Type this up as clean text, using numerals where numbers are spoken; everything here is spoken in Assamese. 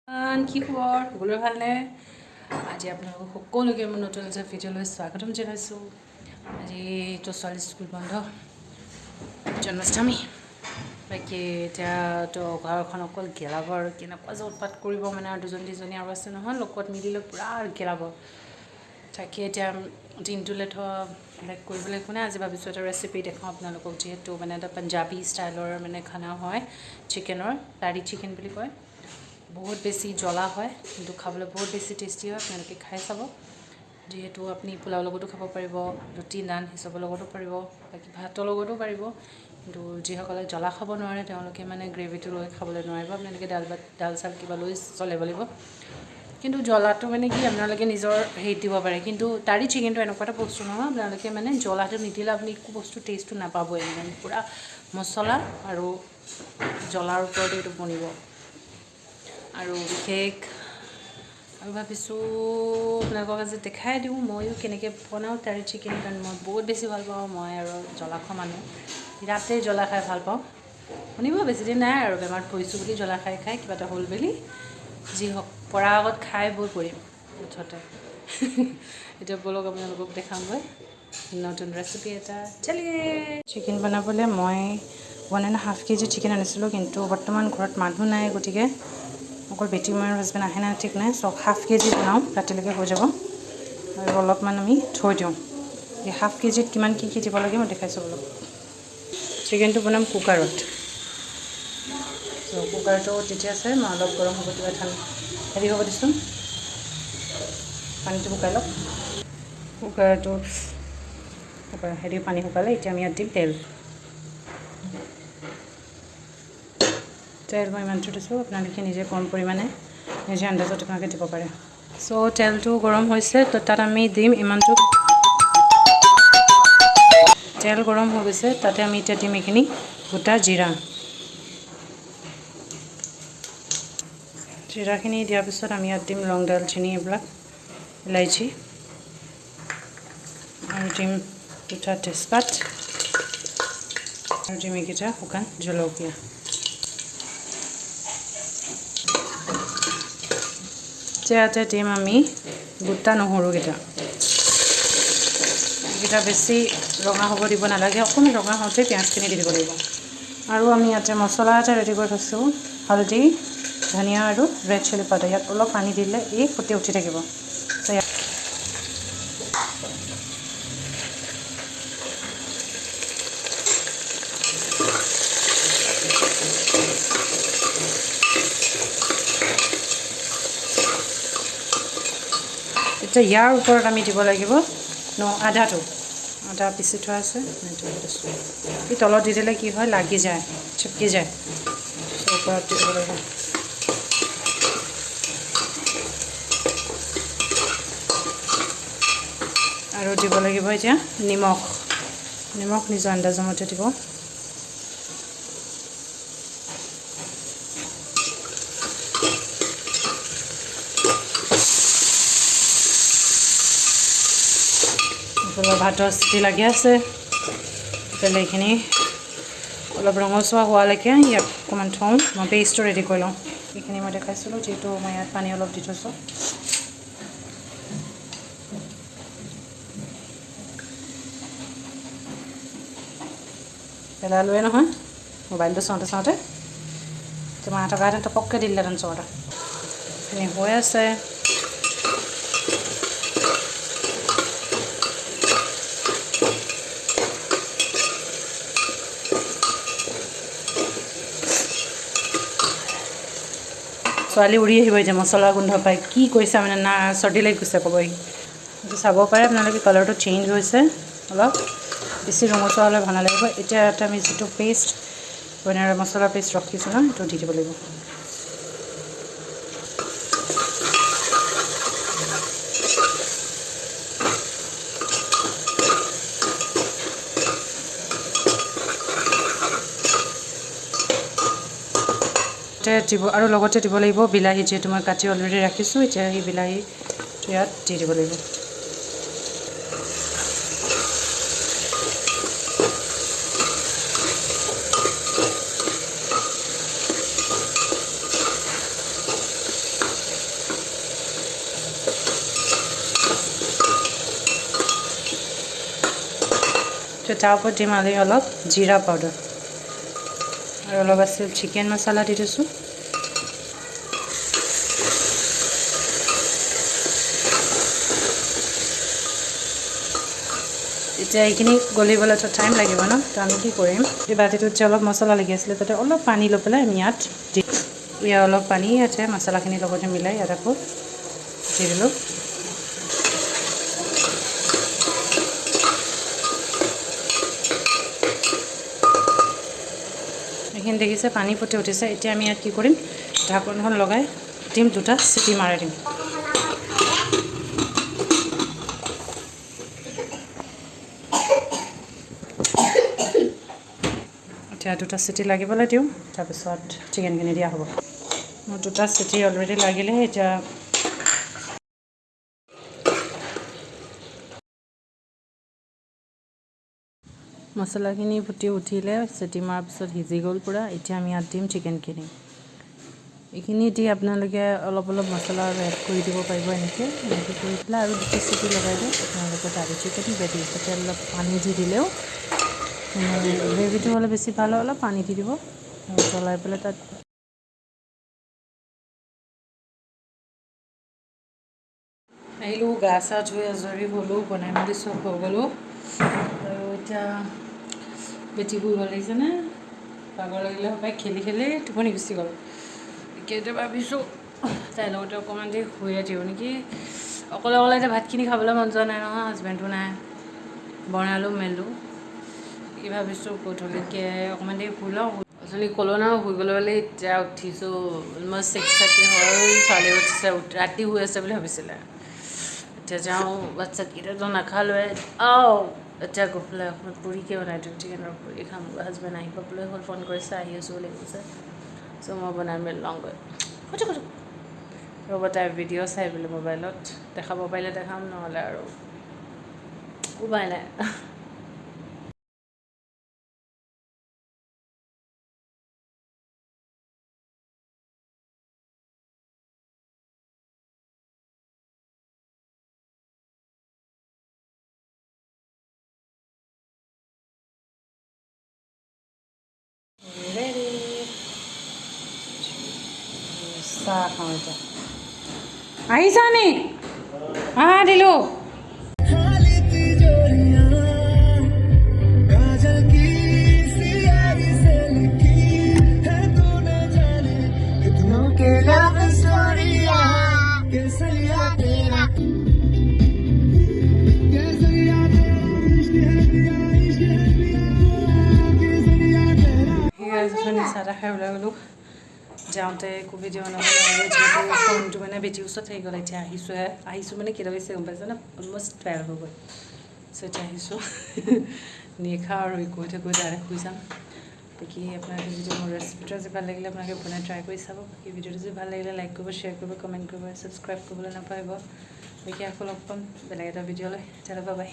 কি খবৰ সকলোৰে ভালনে আজি আপোনালোকক সকলোকে মোৰ নতুন এটা ভিডিঅ'লৈ স্বাগতম জনাইছোঁ আজিতো ছোৱালী স্কুল বন্ধ জন্মাষ্টমী বাকী এতিয়াতো ঘৰখন অকল গেলাব আৰু কেনেকুৱা যে উৎপাত কৰিব মানে আৰু দুজনী আৰু আছে নহয় লগত মিলিলৈ পূৰা গেলাব তাকে এতিয়া দিনটোলৈ লাইক কৰিবলৈ কোনে আজি ভাবিছোঁ এটা ৰেচিপি দেখাওঁ আপোনালোকক যিহেতু মানে এটা punjabi ষ্টাইলৰ মানে খানা হয় চিকেনৰ tari চিকেন বুলি কয় বহুত বেছি জ্বলা হয় কিন্তু খাবলৈ বহুত বেছি টেষ্টি হয় আপোনালোকে খাই চাব যেহেতু আপুনি পোলাও লগতো খাব পাৰিব ৰুটি নান হিচাপৰ লগতো পাৰিব বাকী ভাতৰ লগতো পাৰিব কিন্তু যিসকলে জ্বলা খাব নোৱাৰে তেওঁলোকে মানে গ্ৰেভিটো লৈ খাবলৈ নোৱাৰিব আপোনালোকে ডাল চাল কিবা লৈ চলিব লাগিব কিন্তু জ্বলাটো মানে কি আপোনালোকে নিজৰ হেৰিত দিব পাৰে কিন্তু tari চিকেনটো এনেকুৱা এটা বস্তু নহয় আপোনালোকে মানে জ্বলাটো নিদিলে আপুনি একো বস্তু টেষ্টটো নাপাবই মানে পূৰা মছলা আৰু জ্বলাৰ ওপৰতে এইটো বনিব আৰু বিশেষ আৰু ভাবিছোঁ আপোনালোকক আজি দেখাই দিওঁ ময়ো কেনেকৈ বনাওঁ tari চিকেন কাৰণ মই বহুত বেছি ভাল পাওঁ মই আৰু জ্বলা খোৱা মানুহ ৰাতেই জ্বলা খাই ভাল পাওঁ শুনিব বেছিদিন নাই আৰু বেমাৰত পৰিছোঁ বুলি জ্বলা খাই কিবা এটা হ'ল বুলি যি হওক পৰাৰ আগত খাই বৈ পৰিম মুঠতে এতিয়া বলক আপোনালোকক দেখাওঁগৈ নতুন ৰেচিপি এটা চলিয়ে চিকেন বনাবলৈ মই 1.5 kg চিকেন আনিছিলোঁ কিন্তু বৰ্তমান ঘৰত মানুহ নাই গতিকে অকল বেটি মোৰ হাজবেণ্ড আহে নাই ঠিক নাই চ' 1/2 kg বনাওঁ ৰাতিলৈকে হৈ যাব আৰু অলপমান আমি থৈ দিওঁ এই 1/2 kg কিমান কি দিব লাগে মই দেখাইছোঁ অলপ চিকেনটো বনাম কুকাৰত চ' কুকাৰটো যেতিয়া আছে মই অলপ গৰম হ'ব দিব হেৰি হ'ব দিছোঁ পানীটো শুকাই লওক কুকাৰটো হেৰি পানী শুকালে এতিয়া আমি ইয়াত দিম তেল মই ইমানটো দিছোঁ আপোনালোকে নিজে কম পৰিমাণে নিজে আন্দাজত আপোনালোকে দিব পাৰে চ' তেলটো গৰম হৈছে তো তাত আমি দিম ইমানটো তেল গৰম হৈ গৈছে তাতে আমি এতিয়া দিম এইখিনি গোটা জিৰাখিনি দিয়াৰ পিছত আমি ইয়াত দিম লং দালচেনি এইবিলাক ইলাইচি আৰু দিম দুটা তেজপাত আৰু দিম এইকেইটা শুকান জলকীয়া ইয়াতে দিম আমি গোটা নহৰুকেইটা এইকেইটা বেছি ৰঙা হ'ব দিব নালাগে অকণমান ৰঙা হওঁতে পিঁয়াজখিনি দি দিব লাগিব আৰু আমি ইয়াতে মছলা এটা ৰেডি কৰি থৈছোঁ হালধি ধনিয়া আৰু ৰেড চিলি পাউডাৰ ইয়াত অলপ পানী দিলে এই ফুটি উঠি থাকিব এতিয়া ইয়াৰ ওপৰত আমি দিব লাগিব আদা পিচি থোৱা আছে এই তলত দি দিলে কি হয় লাগি যায় চিপকি যায় ওপৰত দি দিব লাগিব আৰু দিব লাগিব এতিয়া নিমখ নিজৰ আন্দাজৰ মতে দিব ভাতৰ চিটি লাগি আছে তেতিয়াহ'লে এইখিনি অলপ ৰঙচুৱা হোৱালৈকে ইয়াক অকণমান থওঁ মই পেষ্টটো ৰেডি কৰি লওঁ এইখিনি মই দেখাইছিলোঁ যিহেতু মই ইয়াত পানী অলপ দি থৈছোঁ পেলালোৱে নহয় মোবাইলটো চাওঁতে তোমাৰ থকাহেঁতেন টপককৈ দিলেহেঁতেন চবতে এইখিনি হৈ আছে ছোৱালী উৰি আহিব এতিয়া মছলা গোন্ধ পাই কি কৈছে মানে না চৰ্দি লাগি গৈছে ক'বহি এইটো চাব পাৰে আপোনালোকে কালাৰটো চেঞ্জ হৈছে অলপ বেছি ৰঙচুৱা হ'লে ভাল নালাগিব এতিয়া ইয়াত আমি যিটো পেষ্ট মছলা পেষ্ট ৰখিছোঁ ন সেইটো দি দিব লাগিব দিব আৰু লগতে দিব লাগিব বিলাহী যিহেতু মই কাটি অলৰেডি ৰাখিছোঁ এতিয়া সেই বিলাহী ইয়াত দি দিব লাগিব তাৰ ওপৰত দিম অলপ জিৰা পাউডাৰ আৰু অলপ আছে চিকেন মছলা দি দিছোঁ। এতিয়া এইখিনি গলিবলৈ তো টাইম লাগিব ন, তো আমি কি কৰিম, এই বাতিটোত যে অলপ মছলা লাগি আছিলে তাতে অলপ পানী লৈ পেলাই আমি ইয়াত দি ইয়াত অলপ পানী ইয়াতে মছলাখিনিৰ লগতে মিলাই ইয়াত আকৌ দি দিলোঁ। এইখিনি দেখিছে পানী ফুটি উঠিছে। এতিয়া আমি ইয়াত কি কৰিম, ঢাকনখন লগাই দিম, 2টা চিটি মাৰি দিম। এতিয়া 2টা চিটি লাগিবলৈ দিওঁ, তাৰপিছত চিকেনখিনি দিয়া হ'ব। মোৰ 2টা চিটি অলৰেডি লাগিলে। এতিয়া মছলাখিনি ফুটি উঠিলে, চিটি মৰাৰ পিছত সিজি গ'ল পূৰা। এতিয়া আমি ইয়াত দিম চিকেনখিনি। এইখিনি দি আপোনালোকে অলপ অলপ মছলা এড কৰি দিব পাৰিব। এনেকৈ কৰি পেলাই আৰু 2টা চিটি লগাই দিওঁ। আপোনালোকে তাৰি চিকেন ৰেডি। তাতে অলপ পানী দি দিলেও গ্ৰেভিটো হ'লে বেছি ভাল হয়। অলপ পানী দি দিব, উতলাই পেলাই তাত আহিলোঁ। গা চা ধুই আজৰি হ'লোঁ, বনাই মেলি চব হৈ গ'লোঁ। আৰু এতিয়া বেটি শুই গ'ল, লাগিছেনে ভাগৰ লাগিলে সবাই খেলি খেলি টোপনি গুচি গ'ল। এতিয়া ভাবিছোঁ তাইৰ লগতে অকণমান দেৰি শুয়ে দিওঁ নেকি। অকলে অকলে এতিয়া ভাতখিনি খাবলৈ মন যোৱা নাই নহয়, হাজবেণ্ডো নাই, বনালোঁ মেলোঁ। কি ভাবিছোঁ গধূলিকৈ অকণমান দেৰি শুই লওঁ। অথনি ক'লোঁ নহয় শুই গ'লোঁ বুলি। এতিয়া উঠিছোঁ অলমষ্ট 6:30 হ'ল। ছোৱালী উঠিছে, ৰাতি শুই আছে বুলি ভাবিছিলে। এতিয়া যাওঁ, বাচ্চাকেইটাতো নাখালোৱে। এতিয়া গৈ পেলাই অকণমান পুৰিকে বনাই দিওঁ, চিকেনৰ পুৰি খাম। হাজবেণ্ড আহি পাবলৈ হ'ল, ফোন কৰিছে, আহি আছোঁ বুলি কৈছে। চ' মই বনাই মেলি লওঁগৈ। ৰ'ব, তাই ভিডিঅ' চাই বোলে মোবাইলত, দেখাব পাৰিলে দেখাম, নহ'লে আৰু উপায় নাই। চাহ খাওঁ এতিয়া। আহিছা নি? দিলোঁ। চাহ তাহ খাই ওলাই গ'লোঁ। যাওঁতে একো ভিডিঅ' বনাব নোৱাৰিলোঁ, যিহেতু ফোনটো মানে বেটিৰ ওচৰত থাকি গ'ল। এতিয়া আহিছোঁ মানে কেইটা বাজিছে গম পাইছে নে? অলমষ্ট 12 হৈ গ'ল। চ' এতিয়া আহিছোঁ নিশা আৰু গৈ থাকোঁ, ডাইৰেক্ট শুই যাম। বাকী আপোনালোকে যদি মোৰ ৰেচিপিটো আজি ভাল লাগিলে আপোনালোকে বনাই ট্ৰাই কৰি চাব। বাকী ভিডিঅ'টো যদি ভাল লাগিলে লাইক কৰিব, শ্বেয়াৰ কৰিব, কমেণ্ট কৰিব, ছাবস্ক্ৰাইব কৰিবলৈ নাপাহৰিব। বাকী আকৌ লগ পাম বেলেগ এটা ভিডিঅ'লৈ। তেতিয়াহ'লে বাই বাই।